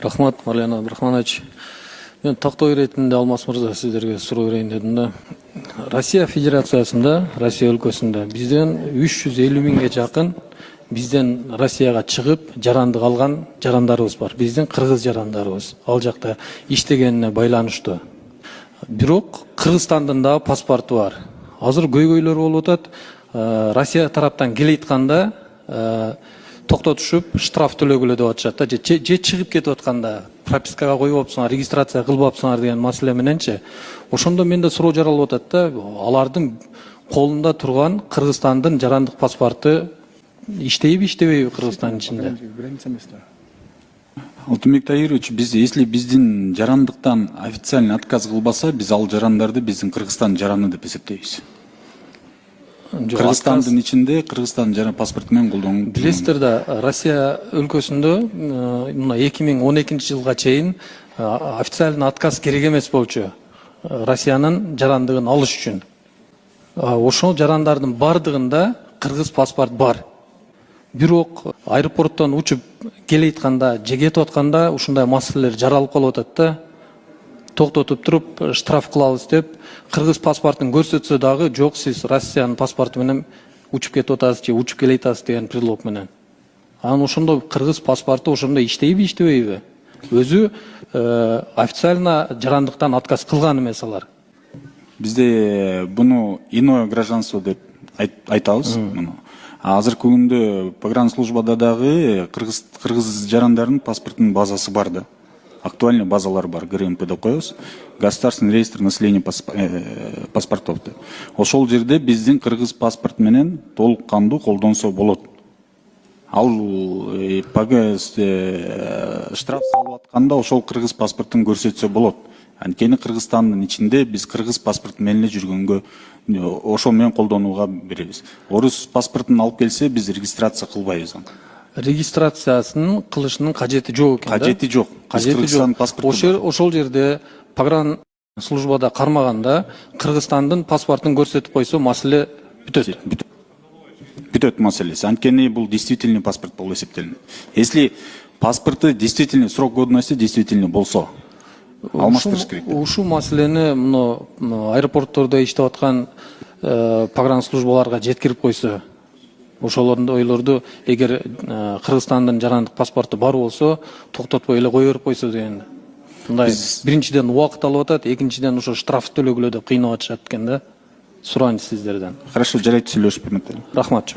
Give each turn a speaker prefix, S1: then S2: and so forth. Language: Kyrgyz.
S1: Рахмат, Марлен Абдрахманович. Мен тақтау ретінде Алмас мырза сіздерге сұрау берейін дедім да. Россия Федерациясында, Россия өлкөсүндө бизден 350 миңге жақын бизден Россияға чыгып жарандык алган жарандарыбыз бар. Биздин кыргыз жарандарыбыз ал жакта иштегенине байланыштуу. Бирок Кыргызстандын да паспорту бар. Азыр көйгөйлөр болуп атат. Россия тараптан келейтканда токтотушуп штраф төлөгүлө деп атышат да, же чыгып кетип атканда пропискага койбопсуңар, регистрация кылбапсыңар деген маселе мененчи. Ошондо менде суроо жаралып атат да, алардын колунда турган Кыргызстандын жарандык паспорту иштейби, иштебейби Кыргызстандын ичинде?
S2: Алтынбек Таирович, если биздин жарандыктан официально отказ кылбаса, биз ал жарандарды биздин Кыргызстан жараны деп эсептейбиз. Кыргызстандын ичинде Кыргызстан жаран паспорту менен колдонуп.
S1: Билесиздер да, Россия өлкөсүндө мына 2012 жылга чейин официально отказ керек эмес болчу Россиянын жарандыгын алыш үчүн. Ошол жарандардын бардыгында кыргыз паспорт бар. Бирок аэропорттон учуп келейтканда, же кетип атканда ушундай маселелер жаралып калып атат да. Токтотуп туруп штраф кылабыз деп, кыргыз паспортун көрсөтсө дагы жок, сиз Россиянын паспорту менен учуп кетип атасыз же учуп келе атасыз деген предлог менен. Анан ошондо кыргыз паспорту ошондо иштейби, иштебейби? Өзү официально жарандыктан отказ кылган эмес алар.
S2: Бизде буну иное гражданство деп айтабыз. Азыркы күндө погранслужбада дагы кыргыз жарандардын паспортунун базасы бар да. Актуальный базалар бар, ГРМП деп коебуз. Государственный реестр населения паспортов. Ошол жерде биздин кыргыз паспорт менен толук кандуу колдонсо болот. Ал штраф салып атканда ошол кыргыз паспортун көрсөтсө болот. Анткени Кыргызстандын ичинде биз кыргыз паспорт менен эле жүргөнгө ошол менен колдонууга беребиз. Орус паспортун алып келсе биз регистрация кылбайбыз.
S1: Регистрациясын кылышынын кажети жок экен да.
S2: Кажети жок. Ошол
S1: жерде погран службада кармаганда Кыргызстандын паспортун көрсөтүп койсо маселе бүтөт.
S2: Бүтөт маселеси. Анткени бул действительный паспорт болуп эсептелинет. Если паспорту действительный срок годности действительный болсо, алмаштырыш керек.
S1: Ушул маселени мына аэропорттордо иштеп аткан погран службаларга жеткирип койсо, ошолордун ойлорду эгер Кыргызстандын жарандык паспорту бар болсо, токтотпой эле кое берип койсо деген. Мындай биринчиден убакыт алып атат, экинчиден ошо штраф төлөгүлө деп кыйнап атышат экен да. Сурайм сиздерден.
S2: Хорошо, жарайт, сүйлөшүп.
S1: Рахмат.